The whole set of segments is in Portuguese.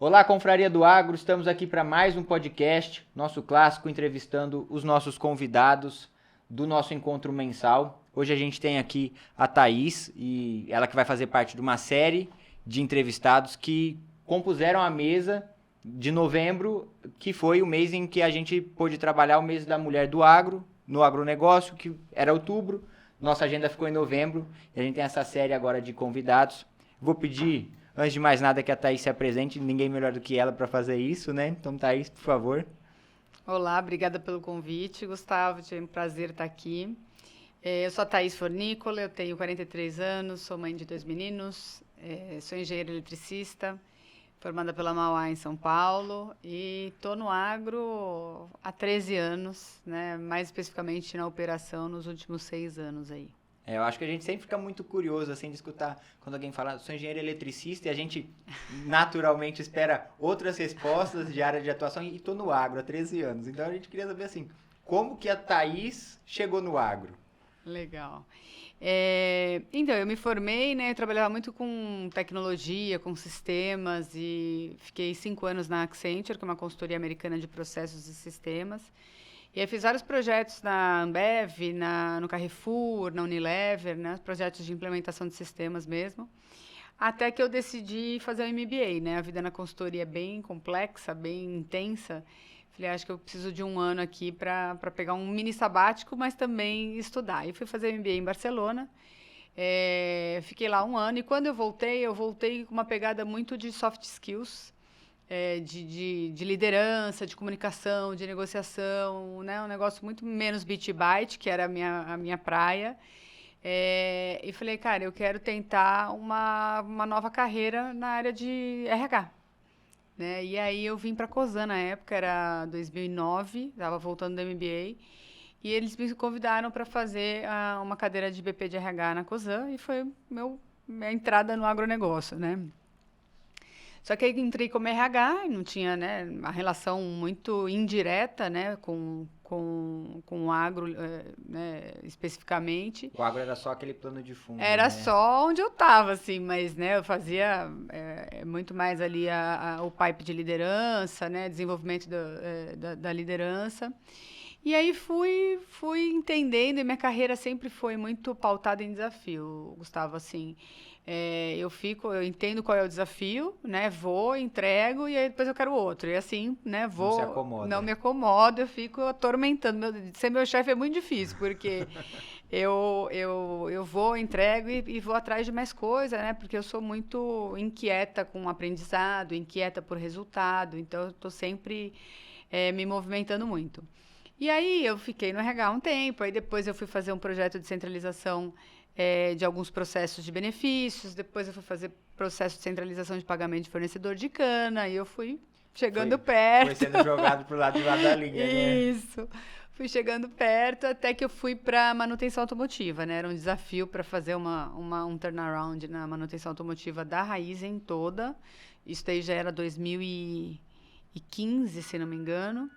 Olá, Confraria do Agro, estamos aqui para mais um podcast, nosso clássico, entrevistando os nossos convidados do nosso encontro mensal. Hoje a gente tem aqui a Thaís, e ela que vai fazer parte de uma série de entrevistados que compuseram a mesa de novembro, que foi o mês em que a gente pôde trabalhar o mês da mulher do agro, no agronegócio, que era outubro. Nossa agenda ficou em novembro e a gente tem essa série agora de convidados. Vou pedir, antes de mais nada, que a Thaís se apresente. Ninguém melhor do que ela para fazer isso, né? Então, Thaís, por favor. Olá, obrigada pelo convite, Gustavo. É um prazer estar aqui. Eu sou a Thaís Fornícola, eu tenho 43 anos, sou mãe de 2 meninos, sou engenheira eletricista, formada pela Mauá em São Paulo e estou no agro há 13 anos, né? Mais especificamente na operação nos últimos 6 anos aí. Eu acho que a gente sempre fica muito curioso assim de escutar quando alguém fala, sou engenheiro eletricista, e a gente naturalmente espera outras respostas de área de atuação, e estou no agro há 13 anos. Então a gente queria saber assim, como que a Thaís chegou no agro? Legal. Então, eu me formei, né? Eu trabalhava muito com tecnologia, com sistemas e fiquei 5 anos na Accenture, que é uma consultoria americana de processos e sistemas. E aí fiz vários projetos na Ambev, no Carrefour, na Unilever, né? Projetos de implementação de sistemas mesmo. Até que eu decidi fazer o MBA, né? A vida na consultoria é bem complexa, bem intensa. Falei, acho que eu preciso de um ano aqui para pegar um mini sabático, mas também estudar. E fui fazer MBA em Barcelona. Fiquei lá um ano e quando eu voltei com uma pegada muito de soft skills, de liderança, de comunicação, de negociação, né? Um negócio muito menos beat byte, que era a minha praia. E falei, cara, eu quero tentar uma nova carreira na área de RH. Né? E aí eu vim para a Cosan na época, era 2009, estava voltando do MBA, e eles me convidaram para fazer uma cadeira de BP de RH na Cosan, e foi minha entrada no agronegócio, né? Só que aí entrei como RH, e não tinha, né, uma relação muito indireta, né, com o agro, né, especificamente. O agro era só aquele plano de fundo, Era né? só onde eu estava, assim, mas, né, eu fazia muito mais ali o pipe de liderança, né, desenvolvimento da liderança. E aí fui entendendo, e minha carreira sempre foi muito pautada em desafio, Gustavo, assim. Eu entendo qual é o desafio, né, vou, entrego, e aí depois eu quero outro. E assim, né, Não se acomoda. não me acomodo, eu fico atormentando. Ser meu chefe é muito difícil, porque eu vou, entrego e vou atrás de mais coisa, né? Porque eu sou muito inquieta com o aprendizado, inquieta por resultado, então eu estou sempre me movimentando muito. E aí eu fiquei no RH um tempo, aí depois eu fui fazer um projeto de centralização de alguns processos de benefícios, depois eu fui fazer processo de centralização de pagamento de fornecedor de cana, e eu fui chegando perto. Foi sendo jogado pro lado de lá da linha, né? Isso. Fui chegando perto até que eu fui para manutenção automotiva, né? Era um desafio para fazer um turnaround na manutenção automotiva da Raízen toda. Isso daí já era 2015, se não me engano.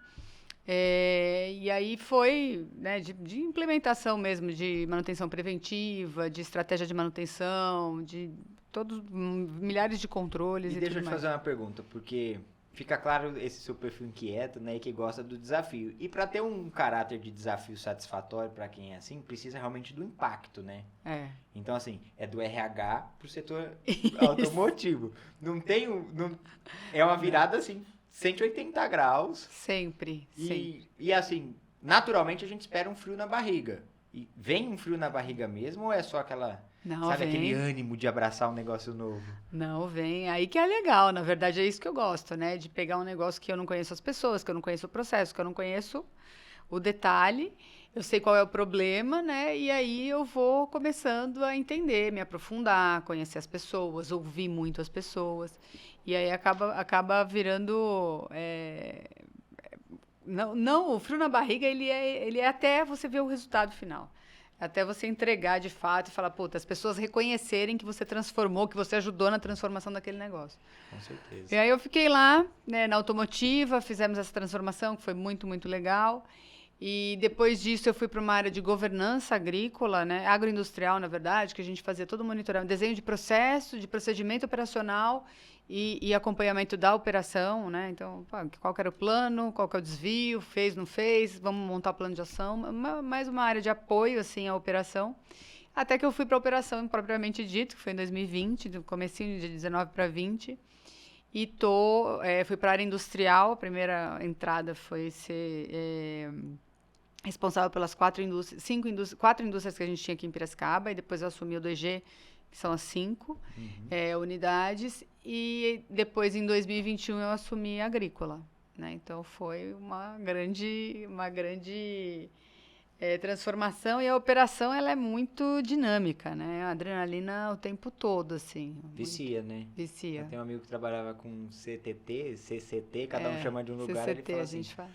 E aí foi, né, de implementação mesmo, de manutenção preventiva, de estratégia de manutenção, de todos milhares de controles E e deixa eu tudo te mais. fazer uma pergunta, porque fica claro esse seu perfil inquieto, né, e que gosta do desafio. E para ter um caráter de desafio satisfatório para quem é assim, precisa realmente do impacto, né? Então, assim, é do RH pro setor automotivo. É uma virada, assim, 180 graus. Sempre. E assim, naturalmente a gente espera um frio na barriga. E vem um frio na barriga mesmo, ou é só aquela... Não, sabe, vem. aquele ânimo de abraçar um negócio novo? Não, vem. Aí que é legal. Na verdade, é isso que eu gosto, né? De pegar um negócio que eu não conheço as pessoas, que eu não conheço o processo, que eu não conheço o detalhe. Eu sei qual é o problema, né? E aí eu vou começando a entender, me aprofundar, conhecer as pessoas, ouvir muito as pessoas. E aí acaba virando... Não, o frio na barriga, ele é até você ver o resultado final. Até você entregar de fato e falar, puta, as pessoas reconhecerem que você transformou, que você ajudou na transformação daquele negócio. Com certeza. E aí eu fiquei lá, né, na automotiva, fizemos essa transformação, que foi muito, muito legal. E depois disso eu fui para uma área de governança agrícola, né, agroindustrial, na verdade, que a gente fazia todo o monitoramento, desenho de processo, de procedimento operacional e acompanhamento da operação, né? Então, qual que era o plano, qual que é o desvio, fez, não fez, vamos montar o plano de ação, mais uma área de apoio, assim, à operação. Até que eu fui para a operação propriamente dito, que foi em 2020, do comecinho de 19 para 20, e fui para a área industrial. A primeira entrada foi ser responsável pelas quatro indústrias que a gente tinha aqui em Piracicaba, e depois eu assumi o 2G, que são as 5 unidades, e depois, em 2021, eu assumi a agrícola, né? Então, foi uma grande transformação, e a operação ela é muito dinâmica, né? A adrenalina o tempo todo, assim. Vicia, né? Vicia. Eu tenho um amigo que trabalhava com CTT, CCT, cada um chama de um lugar, CCT, ele fala a assim, gente fala.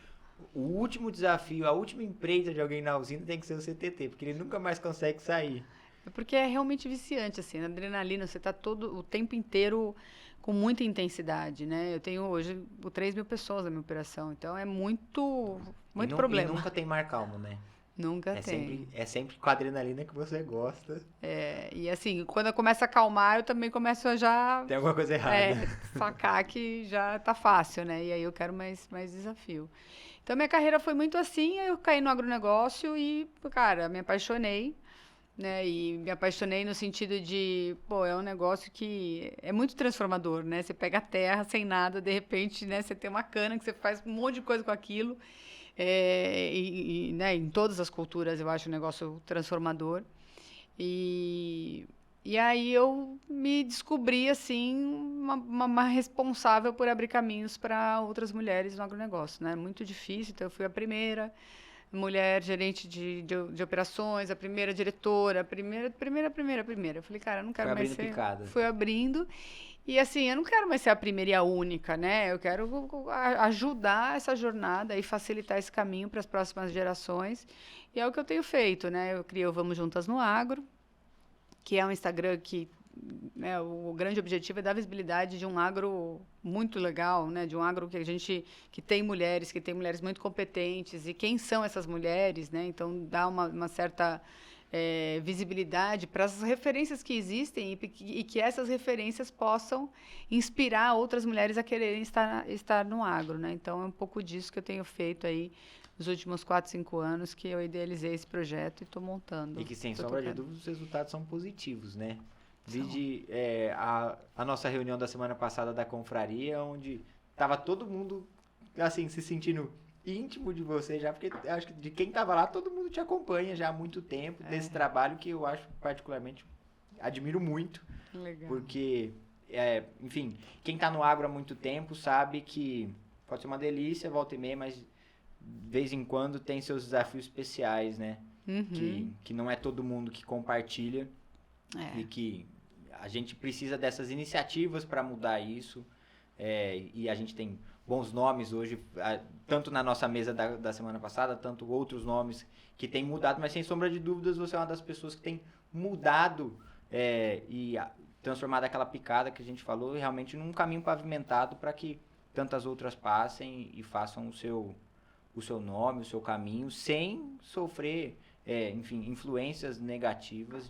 o último desafio, a última empresa de alguém na usina tem que ser o CTT, porque ele nunca mais consegue sair. É porque é realmente viciante, assim, a adrenalina, você está todo o tempo inteiro com muita intensidade, né? Eu tenho hoje 3.000 pessoas na minha operação, então é muito problema. E nunca tem mar calmo, né? Nunca tem. É sempre com a adrenalina que você gosta. E assim, quando eu começo a acalmar, eu também começo a já... Tem alguma coisa errada. Sacar que já tá fácil, né? E aí eu quero mais desafio. Então, minha carreira foi muito assim, aí eu caí no agronegócio e, cara, me apaixonei, né? E me apaixonei no sentido de, é um negócio que é muito transformador, né? Você pega a terra sem nada, de repente, né? Você tem uma cana que você faz um monte de coisa com aquilo. Né, em todas as culturas eu acho um negócio transformador. E aí eu me descobri, assim, uma responsável por abrir caminhos para outras mulheres no agronegócio, né? Muito difícil, então eu fui a primeira mulher gerente de operações, a primeira diretora, a primeira. Eu falei, cara, eu não quero mais ser... Picada. Fui abrindo. E assim, eu não quero mais ser a primeira e a única, né? Eu quero ajudar essa jornada e facilitar esse caminho para as próximas gerações. E é o que eu tenho feito, né? Eu criei o Vamos Juntas no Agro, que é um Instagram que, né, o grande objetivo é dar visibilidade de um agro muito legal, né? De um agro que tem mulheres muito competentes. E quem são essas mulheres, né? Então, dá uma certa... visibilidade para as referências que existem e que essas referências possam inspirar outras mulheres a quererem estar no agro, né? Então, é um pouco disso que eu tenho feito aí nos últimos 4, 5 anos, que eu idealizei esse projeto e estou montando. E que, sem sombra de dúvida, os resultados são positivos, né? Vide a nossa reunião da semana passada da confraria, onde estava todo mundo, assim, se sentindo... íntimo de você já, porque acho que de quem estava lá, todo mundo te acompanha já há muito tempo, desse trabalho que eu acho particularmente, admiro muito. Legal. Porque, enfim, quem está no agro há muito tempo sabe que pode ser uma delícia, volta e meia, mas de vez em quando tem seus desafios especiais, né? Que não é todo mundo que compartilha e que a gente precisa dessas iniciativas para mudar isso, e a gente tem bons nomes hoje, tanto na nossa mesa da semana passada, tanto outros nomes que têm mudado, mas sem sombra de dúvidas você é uma das pessoas que tem mudado e transformado aquela picada que a gente falou realmente num caminho pavimentado para que tantas outras passem e façam o seu nome, o seu caminho, sem sofrer, enfim, influências negativas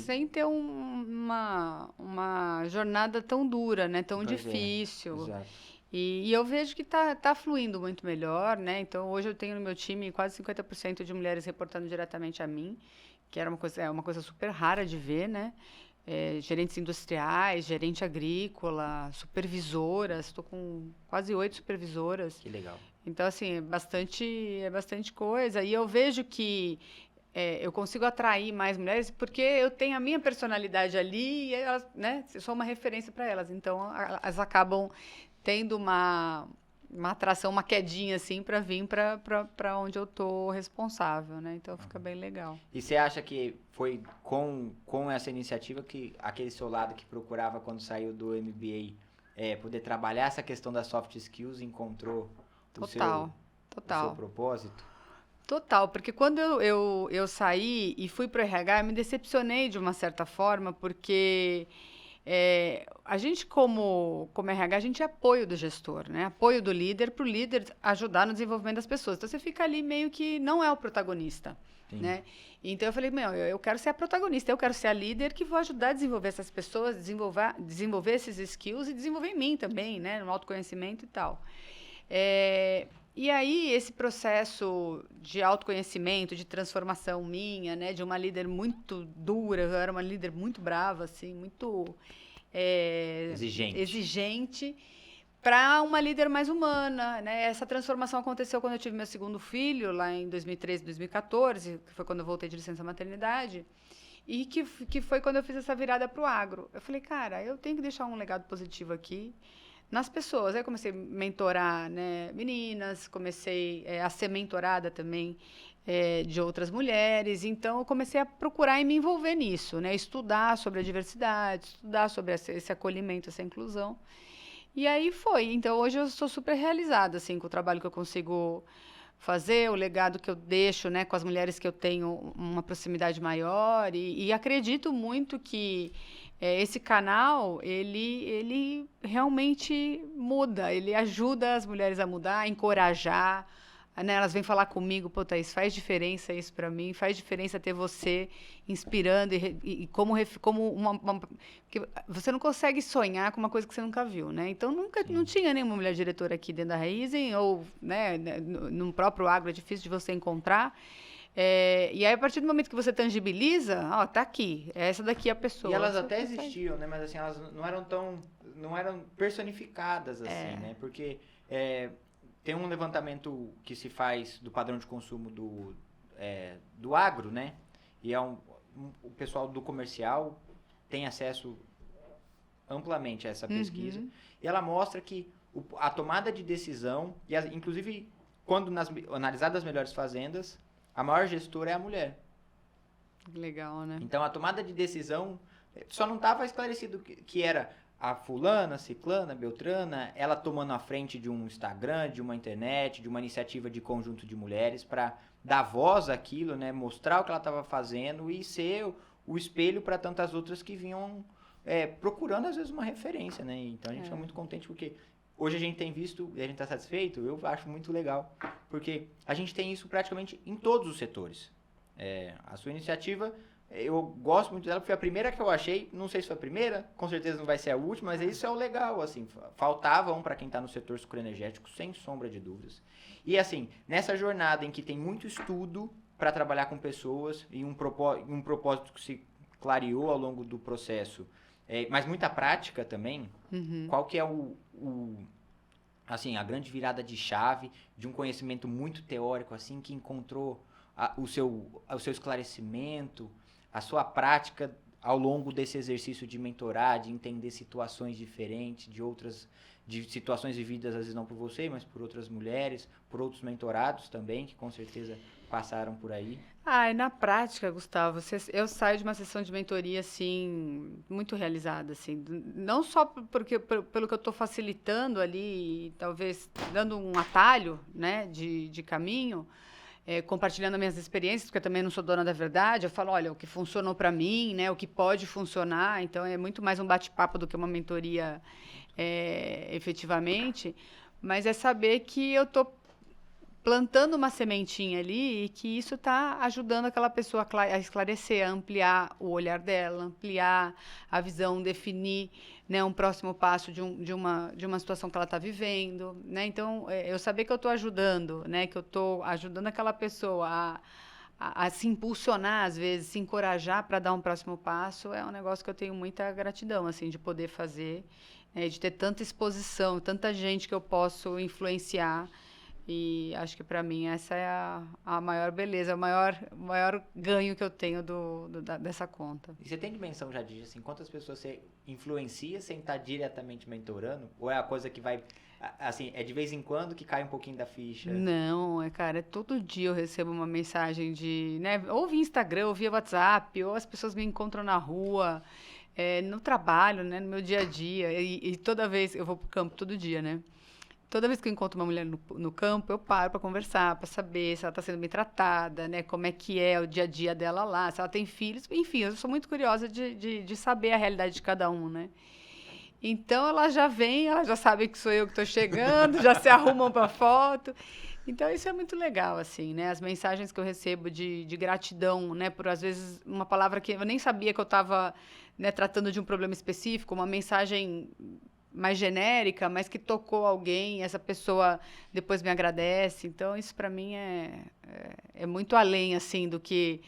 sem ter uma jornada tão dura, né? Tão difícil. Exato. E eu vejo que tá fluindo muito melhor, né? Então, hoje eu tenho no meu time quase 50% de mulheres reportando diretamente a mim, que era uma coisa super rara de ver, né? Gerentes industriais, gerente agrícola, supervisoras, estou com quase 8 supervisoras. Que legal. Então, assim, é bastante coisa. E eu vejo que eu consigo atrair mais mulheres porque eu tenho a minha personalidade ali e elas, né? Eu sou uma referência para elas. Então, elas acabam tendo uma atração, uma quedinha, assim, para vir para onde eu tô responsável, né? Então, fica bem legal. E você acha que foi com essa iniciativa que aquele seu lado que procurava quando saiu do MBA poder trabalhar essa questão das soft skills encontrou o seu propósito? Total, porque quando eu saí e fui para o RH, eu me decepcionei de uma certa forma, porque A gente, como RH, a gente é apoio do gestor, né? Apoio do líder para o líder ajudar no desenvolvimento das pessoas. Então, você fica ali meio que não é o protagonista, né? Então, eu falei, eu quero ser a protagonista, eu quero ser a líder que vou ajudar a desenvolver essas pessoas, desenvolver esses skills e desenvolver em mim também, né? No autoconhecimento e tal. E aí, esse processo de autoconhecimento, de transformação minha, né? De uma líder muito dura, eu era uma líder muito brava, assim, muito exigente, para uma líder mais humana, né? Essa transformação aconteceu quando eu tive meu segundo filho, lá em 2013, 2014, que foi quando eu voltei de licença maternidade, e que foi quando eu fiz essa virada para o agro. Eu falei, cara, eu tenho que deixar um legado positivo aqui nas pessoas. Aí eu comecei a mentorar, né, meninas, comecei a ser mentorada também de outras mulheres. Então, eu comecei a procurar e me envolver nisso, né? Estudar sobre a diversidade, estudar sobre esse acolhimento, essa inclusão. E aí foi. Então, hoje eu sou super realizada, assim, com o trabalho que eu consigo fazer, o legado que eu deixo, né, com as mulheres que eu tenho uma proximidade maior. E acredito muito que esse canal, ele realmente muda, ele ajuda as mulheres a mudar, a encorajar, né? Elas vêm falar comigo, pô, Thaís, faz diferença isso para mim, faz diferença ter você inspirando e como porque você não consegue sonhar com uma coisa que você nunca viu, né? Então, não tinha nenhuma mulher diretora aqui dentro da Raizen, ou, né, no próprio agro é difícil de você encontrar. E aí, a partir do momento que você tangibiliza, ó, tá aqui, essa daqui é a pessoa. E elas até existiam, né? Mas assim, elas não eram personificadas, assim, né? Porque tem um levantamento que se faz do padrão de consumo do agro, né? E o pessoal do comercial tem acesso amplamente a essa pesquisa. E ela mostra que a tomada de decisão, inclusive, quando analisadas as melhores fazendas, a maior gestora é a mulher. Legal, né? Então, a tomada de decisão só não estava esclarecido que era a fulana, ciclana, beltrana, ela tomando a frente de um Instagram, de uma internet, de uma iniciativa de conjunto de mulheres para dar voz àquilo, né? Mostrar o que ela estava fazendo e ser o espelho para tantas outras que vinham procurando, às vezes, uma referência, né? Então, a gente é muito contente porque hoje a gente tem visto, e a gente está satisfeito, eu acho muito legal, porque a gente tem isso praticamente em todos os setores. A sua iniciativa, eu gosto muito dela, porque foi a primeira que eu achei, não sei se foi a primeira, com certeza não vai ser a última, mas isso é o legal, assim, faltava para quem está no setor sucroenergético, sem sombra de dúvidas. E assim, nessa jornada em que tem muito estudo para trabalhar com pessoas, e um propósito que se clareou ao longo do processo, mas muita prática também, qual que é assim, a grande virada de chave de um conhecimento muito teórico, assim, que encontrou o seu esclarecimento, a sua prática ao longo desse exercício de mentorar, de entender situações diferentes, de situações vividas, às vezes não por você, mas por outras mulheres, por outros mentorados também, que com certeza passaram por aí. Na prática, Gustavo, eu saio de uma sessão de mentoria, assim, muito realizada, assim, não só pelo que eu estou facilitando ali, talvez dando um atalho, né, de caminho, compartilhando minhas experiências, porque eu também não sou dona da verdade, eu falo, olha, o que funcionou para mim, né, o que pode funcionar, então é muito mais um bate-papo do que uma mentoria efetivamente, mas é saber que eu estou plantando uma sementinha ali e que isso está ajudando aquela pessoa a esclarecer, a ampliar o olhar dela, ampliar a visão, definir, né, um próximo passo de uma situação que ela está vivendo, né? Então, eu saber que eu estou ajudando, né, que eu estou ajudando aquela pessoa a se impulsionar, às vezes, se encorajar para dar um próximo passo, é um negócio que eu tenho muita gratidão, assim, de poder fazer, de ter tanta exposição, tanta gente que eu posso influenciar. E acho que para mim essa é a maior beleza, o maior ganho que eu tenho dessa conta. E você tem dimensão já de assim, quantas pessoas você influencia sem estar diretamente mentorando? Ou é a coisa que vai, assim, é de vez em quando que cai um pouquinho da ficha? Não, cara, todo dia eu recebo uma mensagem né, ou via Instagram, ou via WhatsApp, ou as pessoas me encontram na rua, no trabalho, né, no meu dia a dia, e toda vez, eu vou pro campo todo dia, né? toda vez que eu encontro uma mulher no campo, eu paro para conversar, para saber se ela está sendo bem tratada, né? Como é que é o dia a dia dela lá, se ela tem filhos. Enfim, eu sou muito curiosa de saber a realidade de cada um, né? Então, ela já vem, ela já sabe que sou eu que estou chegando, já se arrumam para foto. Então, isso é muito legal, assim, né? As mensagens que eu recebo de gratidão, né? Por, às vezes, uma palavra que eu nem sabia que eu estava, né, tratando de um problema específico, uma mensagem mais genérica, mas que tocou alguém, essa pessoa depois me agradece. Então, isso para mim é muito além, assim, do que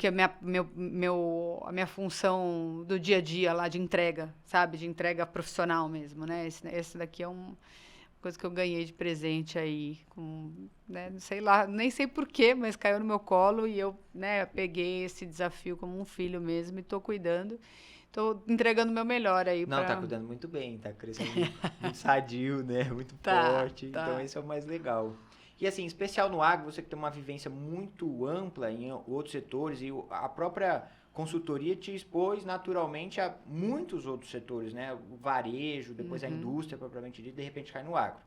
a minha função do dia a dia lá de entrega, sabe? De entrega profissional mesmo, né? Esse daqui é uma coisa que eu ganhei de presente aí, né? Não sei lá, nem sei porquê, mas caiu no meu colo e eu, né, peguei esse desafio como um filho mesmo e estou cuidando. Estou entregando o meu melhor aí. Não, tá cuidando muito bem, tá crescendo muito sadio, né? Muito forte. Tá. Então, esse é o mais legal. E assim, em especial no agro, você que tem uma vivência muito ampla em outros setores e a própria consultoria te expôs naturalmente a muitos outros setores, né? O varejo, depois a indústria propriamente dita, de repente cai no agro.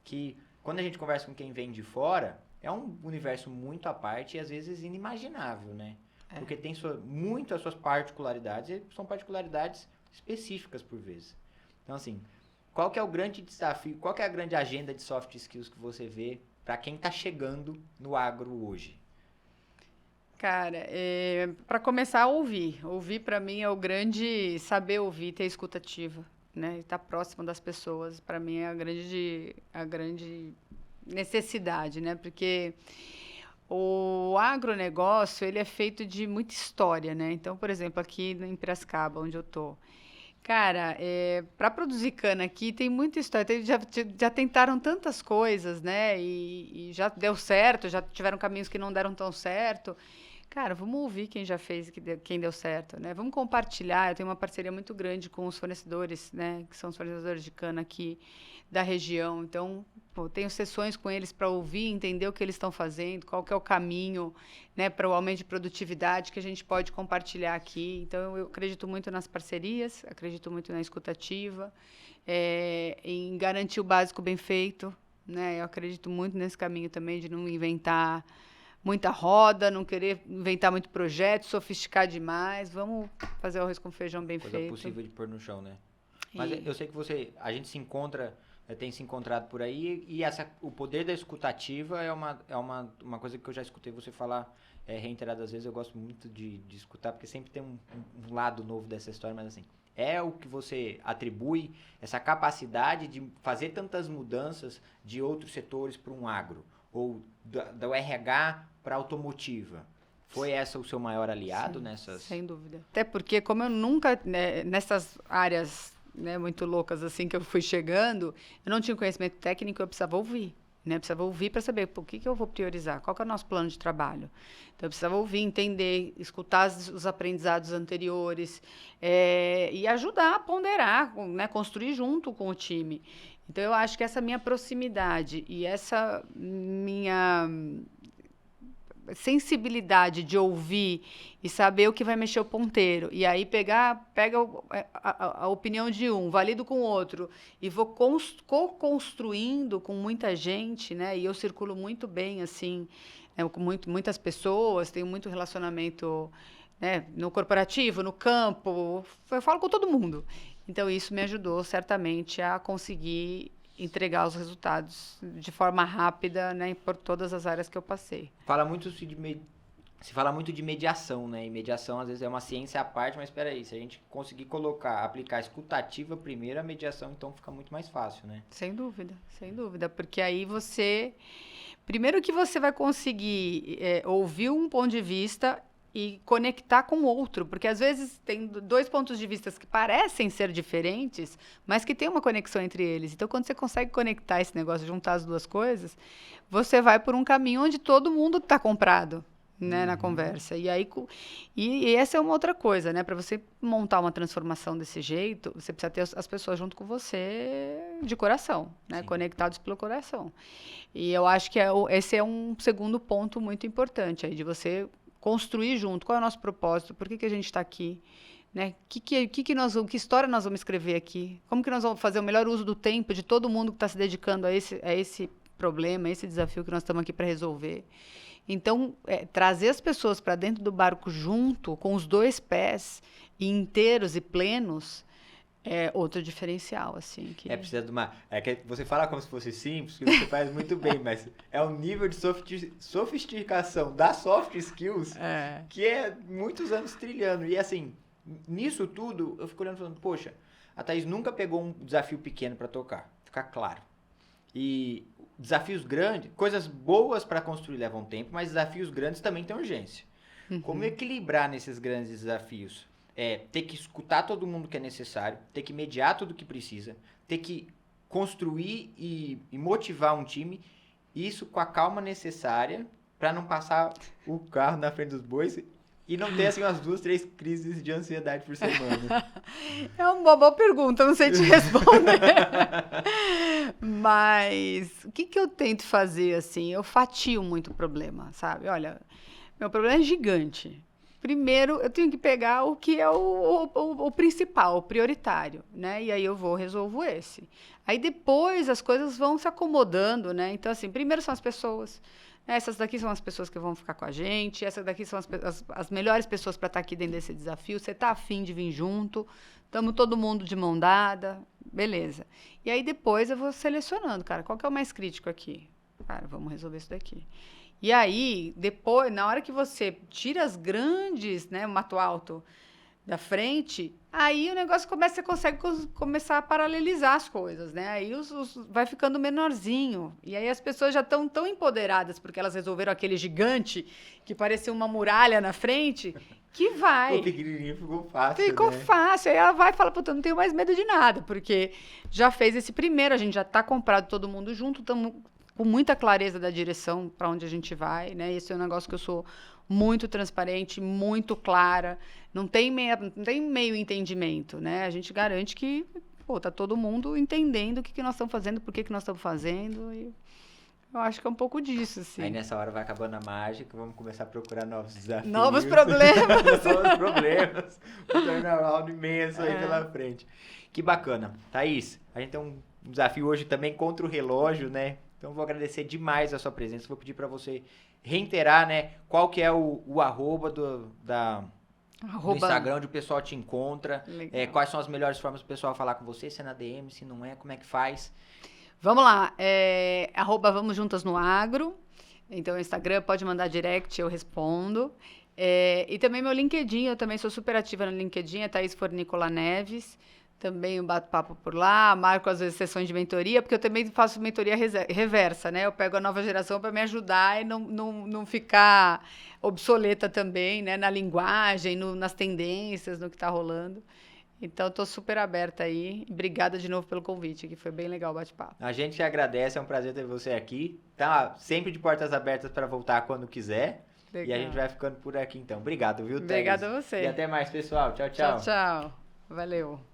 Que quando a gente conversa com quem vem de fora, é um universo muito à parte e às vezes inimaginável, né? Porque tem muito as suas particularidades e são particularidades específicas por vezes. Então assim, qual que é o grande desafio, qual que é a grande agenda de soft skills que você vê para quem está chegando no agro hoje? Cara, para começar a ouvir. Ouvir, para mim, é o grande saber ouvir, ter escuta ativa, né? Estar próximo das pessoas, para mim, é a grande necessidade, né? Porque o agronegócio, ele é feito de muita história, né? Então, por exemplo, aqui em Piracicaba, onde eu tô, cara, para produzir cana aqui tem muita história. Já tentaram tantas coisas, né? E já deu certo, já tiveram caminhos que não deram tão certo. Cara, vamos ouvir quem já fez, quem deu certo, né? Vamos compartilhar. Eu tenho uma parceria muito grande com os fornecedores, né? Que são os fornecedores de cana aqui da região. Então, pô, tenho sessões com eles para ouvir, entender o que eles estão fazendo, qual que é o caminho, né, para o aumento de produtividade que a gente pode compartilhar aqui. Então, eu acredito muito nas parcerias, acredito muito na escutativa, em garantir o básico bem feito, né? Eu acredito muito nesse caminho também de não inventar muita roda, não querer inventar muito projeto, sofisticar demais. Vamos fazer o arroz com feijão bem feito. Coisa possível de pôr no chão, né? Mas eu sei que a gente se encontra, tem se encontrado por aí, e o poder da escutativa é uma coisa que eu já escutei você falar reiteradas vezes. Eu gosto muito de escutar, porque sempre tem um lado novo dessa história, mas assim, é o que você atribui, essa capacidade de fazer tantas mudanças de outros setores para um agro, ou do RH para a automotiva. Foi essa o seu maior aliado nessas? Sem dúvida. Até porque, como eu nunca, né, nessas áreas, né, muito loucas assim que eu fui chegando, eu não tinha conhecimento técnico, eu precisava ouvir. Né? Eu precisava ouvir para saber o que eu vou priorizar, qual que é o nosso plano de trabalho. Então, eu precisava ouvir, entender, escutar os aprendizados anteriores e ajudar a ponderar, né? Construir junto com o time. Então, eu acho que essa minha proximidade e essa minha sensibilidade de ouvir e saber o que vai mexer o ponteiro, e aí pega a opinião de um, valido com o outro, e vou co-construindo com muita gente, né? E eu circulo muito bem, assim, né, com muitas pessoas, tenho muito relacionamento, né, no corporativo, no campo, eu falo com todo mundo. Então, isso me ajudou, certamente, a conseguir entregar os resultados de forma rápida, né, por todas as áreas que eu passei. Se fala muito de mediação, né? E mediação, às vezes, é uma ciência à parte, mas espera aí, se a gente conseguir aplicar a escutativa primeiro, a mediação, então, fica muito mais fácil, né? Sem dúvida, porque aí primeiro que você vai conseguir ouvir um ponto de vista e conectar com o outro, porque às vezes tem dois pontos de vista que parecem ser diferentes, mas que tem uma conexão entre eles. Então, quando você consegue conectar esse negócio, juntar as duas coisas, você vai por um caminho onde todo mundo está comprado, né, na conversa. E aí, e essa é uma outra coisa, né? Para você montar uma transformação desse jeito, você precisa ter as pessoas junto com você de coração, né? Sim. Conectados pelo coração. E eu acho que esse é um segundo ponto muito importante aí, de você construir junto. Qual é o nosso propósito? Por que a gente está aqui? né? Que história nós vamos escrever aqui? Como que nós vamos fazer o melhor uso do tempo de todo mundo que está se dedicando a esse problema, a esse desafio que nós estamos aqui para resolver? Então, trazer as pessoas para dentro do barco junto, com os 2 pés, inteiros e plenos, é outro diferencial, assim. Precisa de uma... que você fala como se fosse simples, que você faz muito bem, mas é um nível de sofisticação das soft skills que é muitos anos trilhando. E assim, nisso tudo, eu fico olhando e falando, poxa, a Thaís nunca pegou um desafio pequeno para tocar, ficar claro. E desafios grandes, coisas boas para construir levam tempo, mas desafios grandes também têm urgência. Como equilibrar nesses grandes desafios? Ter que escutar todo mundo que é necessário, ter que mediar tudo que precisa, ter que construir e motivar um time, isso com a calma necessária para não passar o carro na frente dos bois e não ter assim umas 2, 3 crises de ansiedade por semana. É uma boa pergunta, não sei te responder. Mas o que eu tento fazer assim? Eu fatio muito o problema, sabe? Olha, meu problema é gigante. Primeiro, eu tenho que pegar o que é o principal, o prioritário, né? E aí eu resolvo esse. Aí depois as coisas vão se acomodando, né? Então, assim, primeiro são as pessoas. Essas daqui são as pessoas que vão ficar com a gente, essas daqui são as melhores pessoas para estar aqui dentro desse desafio. Você está afim de vir junto, estamos todo mundo de mão dada, beleza. E aí depois eu vou selecionando, cara, qual que é o mais crítico aqui? Cara, vamos resolver isso daqui. E aí, depois, na hora que você tira as grandes, né, o mato alto da frente, aí o negócio você consegue começar a paralelizar as coisas, né? Aí vai ficando menorzinho. E aí as pessoas já estão tão empoderadas, porque elas resolveram aquele gigante que parecia uma muralha na frente, que vai. O pequenininho ficou fácil, Ficou fácil. Aí ela vai e fala, puta, eu não tenho mais medo de nada, porque já fez esse primeiro, a gente já está comprado todo mundo junto, estamos com muita clareza da direção para onde a gente vai, né? Esse é um negócio que eu sou muito transparente, muito clara, não tem meio entendimento, né? A gente garante que, tá todo mundo entendendo o que nós estamos fazendo, por que nós estamos fazendo, e eu acho que é um pouco disso, assim. Aí nessa hora vai acabando a mágica, vamos começar a procurar novos desafios. Novos problemas. Novos problemas. Um turnaround imenso aí pela frente. Que bacana. Thaís, a gente tem um desafio hoje também contra o relógio, né? Então, eu vou agradecer demais a sua presença. Vou pedir para você reiterar, né? Qual que é o arroba do Instagram, onde o pessoal te encontra. Quais são as melhores formas do pessoal falar com você, se é na DM, se não é, como é que faz? Vamos lá. @Vamos Juntas no Agro. Então, o Instagram pode mandar direct, eu respondo. E também meu LinkedIn, eu também sou super ativa no LinkedIn, é Thaís Fornícola Neves. Também eu bato papo por lá, marco às vezes sessões de mentoria, porque eu também faço mentoria reversa, né? Eu pego a nova geração para me ajudar e não ficar obsoleta também, né? Na linguagem, nas tendências, no que está rolando. Então, estou super aberta aí. Obrigada de novo pelo convite, que foi bem legal o bate-papo. A gente agradece, é um prazer ter você aqui. Tá sempre de portas abertas para voltar quando quiser. Legal. E a gente vai ficando por aqui, então. Obrigado, viu, Thaís? Obrigada a você. E até mais, pessoal. Tchau, tchau. Tchau, tchau. Valeu.